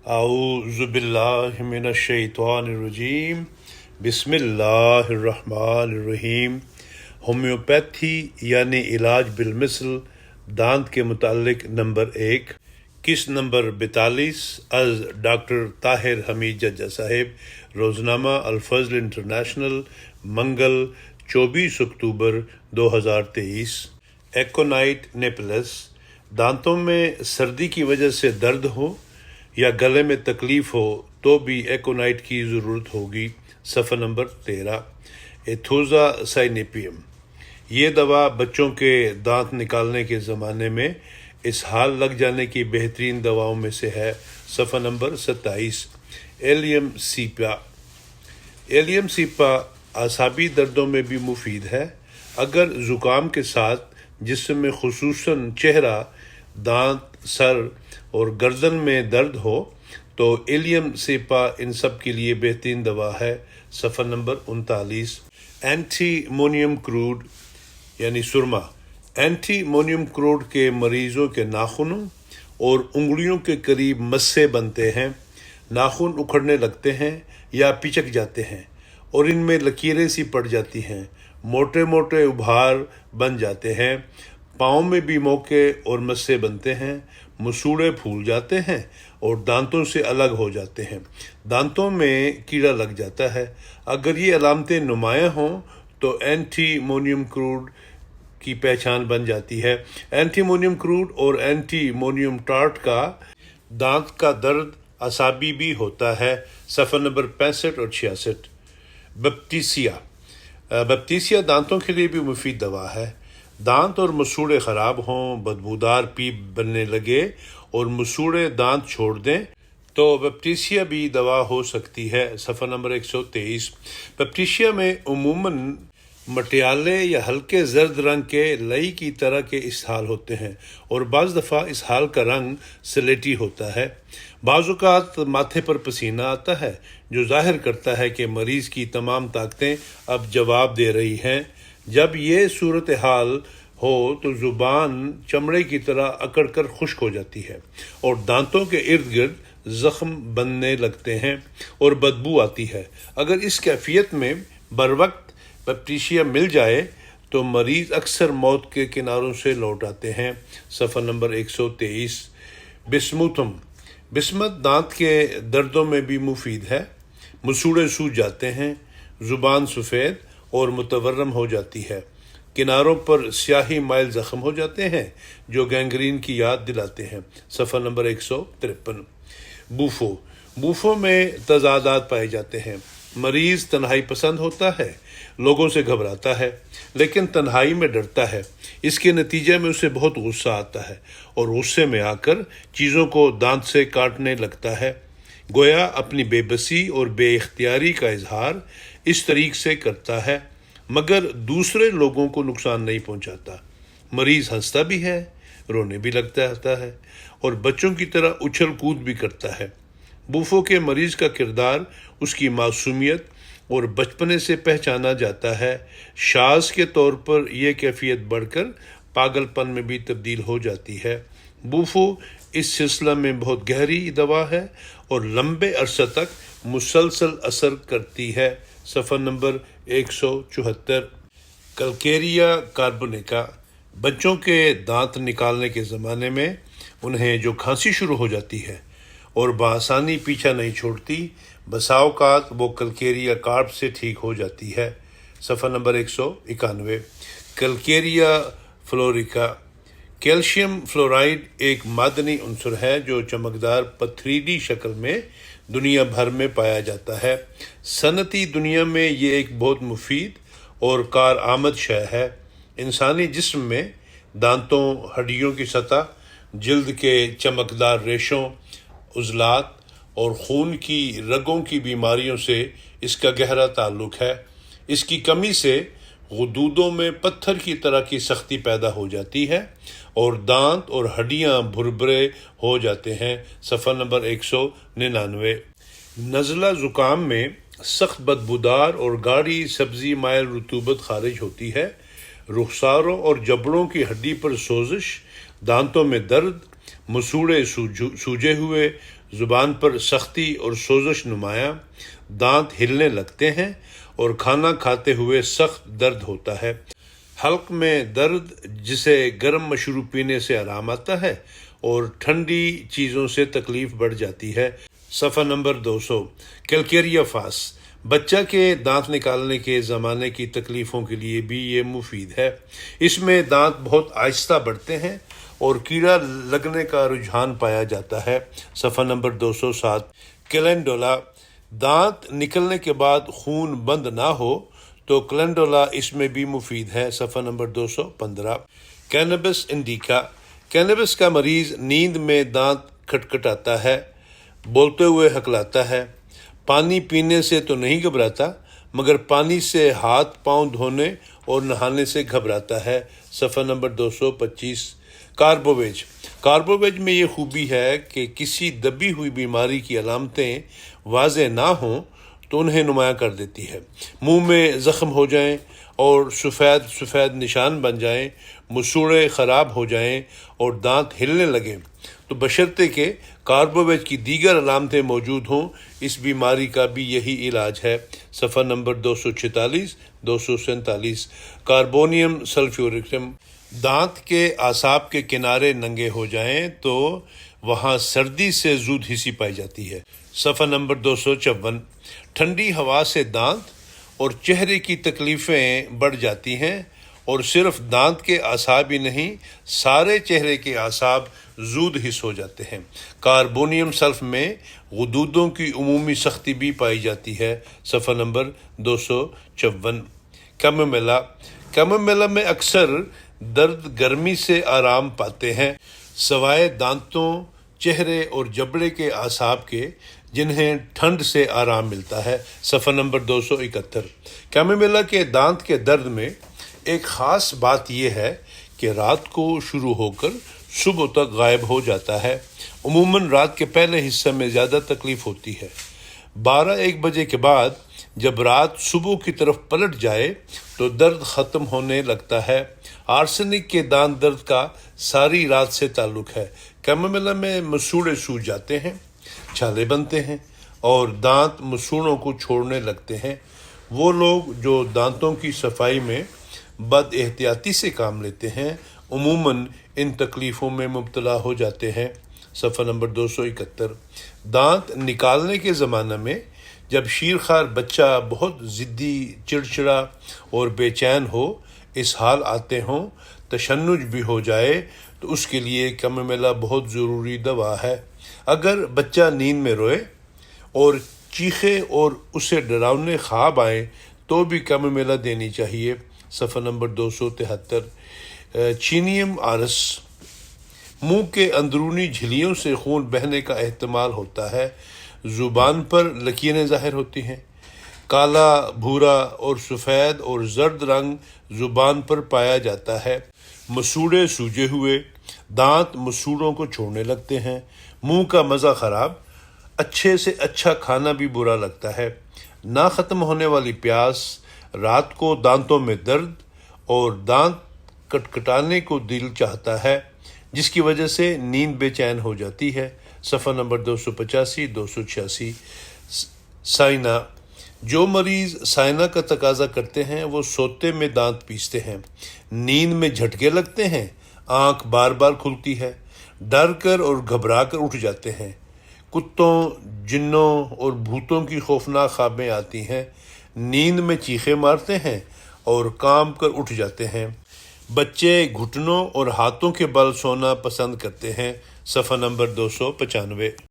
اعوذ باللہ من الشیطان الرجیم بسم اللہ الرحمن الرحیم۔ ہومیوپیتھی یعنی علاج بالمثل دانت کے متعلق نمبر 1، قسط نمبر 42 از ڈاکٹر طاہر حمید ججا صاحب، روزنامہ الفضل انٹرنیشنل، منگل 24 اکتوبر 2023۔ ایکونائٹ نیپلس۔ دانتوں میں سردی کی وجہ سے درد ہو یا گلے میں تکلیف ہو تو بھی ایکونائٹ کی ضرورت ہوگی۔ صفحہ نمبر 13۔ ایتھوزا سائنیپیم۔ یہ دوا بچوں کے دانت نکالنے کے زمانے میں اسہال لگ جانے کی بہترین دواؤں میں سے ہے۔ صفحہ نمبر 27۔ ایلیم سیپا۔ ایلیم سیپا اعصابی دردوں میں بھی مفید ہے۔ اگر زکام کے ساتھ جسم میں خصوصاً چہرہ، دانت، سر اور گردن میں درد ہو تو ایلیم سیپا ان سب کے لیے بہترین دوا ہے۔ صفحہ نمبر 39۔ اینٹی مونیم کروڈ یعنی سرما۔ اینٹی مونیم کروڈ کے مریضوں کے ناخنوں اور انگلیوں کے قریب مسے بنتے ہیں، ناخن اکھڑنے لگتے ہیں یا پچک جاتے ہیں اور ان میں لکیریں سی پڑ جاتی ہیں، موٹے موٹے ابھار بن جاتے ہیں، پاؤں میں بھی موقع اور مسے بنتے ہیں، مسوڑے پھول جاتے ہیں اور دانتوں سے الگ ہو جاتے ہیں، دانتوں میں کیڑا لگ جاتا ہے۔ اگر یہ علامتیں نمایاں ہوں تو اینٹی مونیم کروڈ کی پہچان بن جاتی ہے۔ اینٹی مونیم کروڈ اور اینٹی مونیم ٹارٹ کا دانت کا درد اعصابی بھی ہوتا ہے۔ صفحہ نمبر 65 اور 66۔ بپٹیسیا۔ بپٹیسیا دانتوں کے لیے بھی مفید دوا ہے۔ دانت اور مسوڑے خراب ہوں، بدبودار پیپ بننے لگے اور مسوڑے دانت چھوڑ دیں تو بپٹیسیا بھی دوا ہو سکتی ہے۔ صفحہ نمبر 123۔ بپٹیسیا میں عموماً مٹیالے یا ہلکے زرد رنگ کے لئی کی طرح کے اسہال ہوتے ہیں اور بعض دفعہ اسہال کا رنگ سلیٹی ہوتا ہے۔ بعض اوقات ماتھے پر پسینہ آتا ہے جو ظاہر کرتا ہے کہ مریض کی تمام طاقتیں اب جواب دے رہی ہیں۔ جب یہ صورتحال ہو تو زبان چمڑے کی طرح اکڑ کر خشک ہو جاتی ہے اور دانتوں کے ارد گرد زخم بننے لگتے ہیں اور بدبو آتی ہے۔ اگر اس کیفیت میں بروقت بپٹیسیا مل جائے تو مریض اکثر موت کے کناروں سے لوٹ آتے ہیں۔ صفحہ نمبر 123۔ بسموتھم۔ بسمت دانت کے دردوں میں بھی مفید ہے۔ مسوڑے سوج جاتے ہیں، زبان سفید اور متورم ہو جاتی ہے، کناروں پر سیاہی مائل زخم ہو جاتے ہیں جو گینگرین کی یاد دلاتے ہیں۔ صفحہ نمبر 153۔ بوفو۔ بوفو میں تضادات پائے جاتے ہیں۔ مریض تنہائی پسند ہوتا ہے، لوگوں سے گھبراتا ہے لیکن تنہائی میں ڈرتا ہے۔ اس کے نتیجے میں اسے بہت غصہ آتا ہے اور غصے میں آ کر چیزوں کو دانت سے کاٹنے لگتا ہے، گویا اپنی بے بسی اور بے اختیاری کا اظہار اس طریق سے کرتا ہے مگر دوسرے لوگوں کو نقصان نہیں پہنچاتا۔ مریض ہنستا بھی ہے، رونے بھی لگتا ہے اور بچوں کی طرح اچھل کود بھی کرتا ہے۔ بوفو کے مریض کا کردار اس کی معصومیت اور بچپنے سے پہچانا جاتا ہے۔ شاذ کے طور پر یہ کیفیت بڑھ کر پاگل پن میں بھی تبدیل ہو جاتی ہے۔ بوفو اس سلسلہ میں بہت گہری دوا ہے اور لمبے عرصہ تک مسلسل اثر کرتی ہے۔ صفحہ نمبر 174۔ کلکیریا کاربونیکا۔ بچوں کے دانت نکالنے کے زمانے میں انہیں جو کھانسی شروع ہو جاتی ہے اور بآسانی پیچھا نہیں چھوڑتی، بسا اوقات وہ کلکیریا کارب سے ٹھیک ہو جاتی ہے۔ صفحہ نمبر 191۔ کلکیریا فلوریکا۔ کیلشیم فلورائڈ ایک معدنی عنصر ہے جو چمکدار پتھریلی شکل میں دنیا بھر میں پایا جاتا ہے۔ صنعتی دنیا میں یہ ایک بہت مفید اور کارآمد شے ہے۔ انسانی جسم میں دانتوں، ہڈیوں کی سطح، جلد کے چمکدار ریشوں، عضلات اور خون کی رگوں کی بیماریوں سے اس کا گہرا تعلق ہے۔ اس کی کمی سے غدودوں میں پتھر کی طرح کی سختی پیدا ہو جاتی ہے اور دانت اور ہڈیاں بھربھرے ہو جاتے ہیں۔ صفحہ نمبر 199۔ نزلہ زکام میں سخت بدبودار اور گاڑھی سبزی مائل رطوبت خارج ہوتی ہے۔ رخساروں اور جبڑوں کی ہڈی پر سوزش، دانتوں میں درد، مسوڑے سوجے ہوئے، زبان پر سختی اور سوزش نمایاں، دانت ہلنے لگتے ہیں اور کھانا کھاتے ہوئے سخت درد ہوتا ہے۔ حلق میں درد جسے گرم مشروب پینے سے آرام آتا ہے اور ٹھنڈی چیزوں سے تکلیف بڑھ جاتی ہے۔ صفحہ نمبر 200۔ کیلکیریا فاس، بچہ کے دانت نکالنے کے زمانے کی تکلیفوں کے لیے بھی یہ مفید ہے۔ اس میں دانت بہت آہستہ بڑھتے ہیں اور کیڑا لگنے کا رجحان پایا جاتا ہے۔ صفحہ نمبر 207۔ کیلنڈولا، دانت نکلنے کے بعد خون بند نہ ہو تو کیلنڈولا اس میں بھی مفید ہے۔ صفحہ نمبر 215۔ کینبس انڈیکا، کینبس کا مریض نیند میں دانت کھٹکھٹاتا ہے، بولتے ہوئے ہکلاتا ہے، پانی پینے سے تو نہیں گھبراتا مگر پانی سے ہاتھ پاؤں دھونے اور نہانے سے گھبراتا ہے۔ صفحہ نمبر 225۔ کاربوویج، کاربوویج میں یہ خوبی ہے کہ کسی دبی ہوئی بیماری کی علامتیں واضح نہ ہوں تو انہیں نمایاں کر دیتی ہے۔ منہ میں زخم ہو جائیں اور سفید سفید نشان بن جائیں، مسوڑے خراب ہو جائیں اور دانت ہلنے لگیں تو بشرطے کہ کاربوویج کی دیگر علامتیں موجود ہوں، اس بیماری کا بھی یہی علاج ہے۔ صفحہ نمبر 246 247۔ کاربونیم سلفیورکم، دانت کے اعصاب کے کنارے ننگے ہو جائیں تو وہاں سردی سے زود ہسی پائی جاتی ہے۔ صفحہ نمبر 254۔ ٹھنڈی ہوا سے دانت اور چہرے کی تکلیفیں بڑھ جاتی ہیں اور صرف دانت کے اعصاب ہی نہیں، سارے چہرے کے اعصاب زود ہس ہو جاتے ہیں۔ کاربونیم سلف میں غدودوں کی عمومی سختی بھی پائی جاتی ہے۔ صفحہ نمبر 254۔ کیمومیلا، کیمومیلا میں اکثر درد گرمی سے آرام پاتے ہیں سوائے دانتوں، چہرے اور جبڑے کے اعصاب کے جنہیں ٹھنڈ سے آرام ملتا ہے۔ صفحہ نمبر 271۔ کیمومیلا کے دانت کے درد میں ایک خاص بات یہ ہے کہ رات کو شروع ہو کر صبح تک غائب ہو جاتا ہے۔ عموماً رات کے پہلے حصے میں زیادہ تکلیف ہوتی ہے۔ 12-1 بجے کے بعد جب رات صبح کی طرف پلٹ جائے تو درد ختم ہونے لگتا ہے۔ آرسنک کے دانت درد کا ساری رات سے تعلق ہے۔ کیمومیلا میں مسوڑے سوج جاتے ہیں، چھالے بنتے ہیں اور دانت مسوڑوں کو چھوڑنے لگتے ہیں۔ وہ لوگ جو دانتوں کی صفائی میں بد احتیاطی سے کام لیتے ہیں عموماً ان تکلیفوں میں مبتلا ہو جاتے ہیں۔ صفحہ نمبر 271۔ دانت نکالنے کے زمانہ میں جب شیرخوار بچہ بہت ضدی، چڑچڑا اور بے چین ہو، اس حال آتے ہوں، تشنج بھی ہو جائے تو اس کے لیے کیمومیلا بہت ضروری دوا ہے۔ اگر بچہ نیند میں روئے اور چیخے اور اسے ڈراؤنے خواب آئیں تو بھی کیمومیلا دینی چاہیے۔ صفحہ نمبر 273۔ چینیم آرس، منہ کے اندرونی جھلیوں سے خون بہنے کا احتمال ہوتا ہے، زبان پر لکیریں ظاہر ہوتی ہیں، کالا، بھورا اور سفید اور زرد رنگ زبان پر پایا جاتا ہے، مسوڑے سوجے ہوئے، دانت مسوڑوں کو چھوڑنے لگتے ہیں، منہ کا مزہ خراب، اچھے سے اچھا کھانا بھی برا لگتا ہے، نہ ختم ہونے والی پیاس، رات کو دانتوں میں درد اور دانت کٹکھٹانے کو دل چاہتا ہے جس کی وجہ سے نیند بے چین ہو جاتی ہے۔ صفحہ نمبر 285 286۔ سائنا، جو مریض سائنا کا تقاضا کرتے ہیں وہ سوتے میں دانت پیستے ہیں، نیند میں جھٹکے لگتے ہیں، آنکھ بار بار کھلتی ہے، ڈر کر اور گھبرا کر اٹھ جاتے ہیں، کتوں، جنوں اور بھوتوں کی خوفناک خوابیں آتی ہیں، نیند میں چیخے مارتے ہیں اور کانپ کر اٹھ جاتے ہیں، بچے گھٹنوں اور ہاتھوں کے بل سونا پسند کرتے ہیں۔ صفحہ نمبر 295۔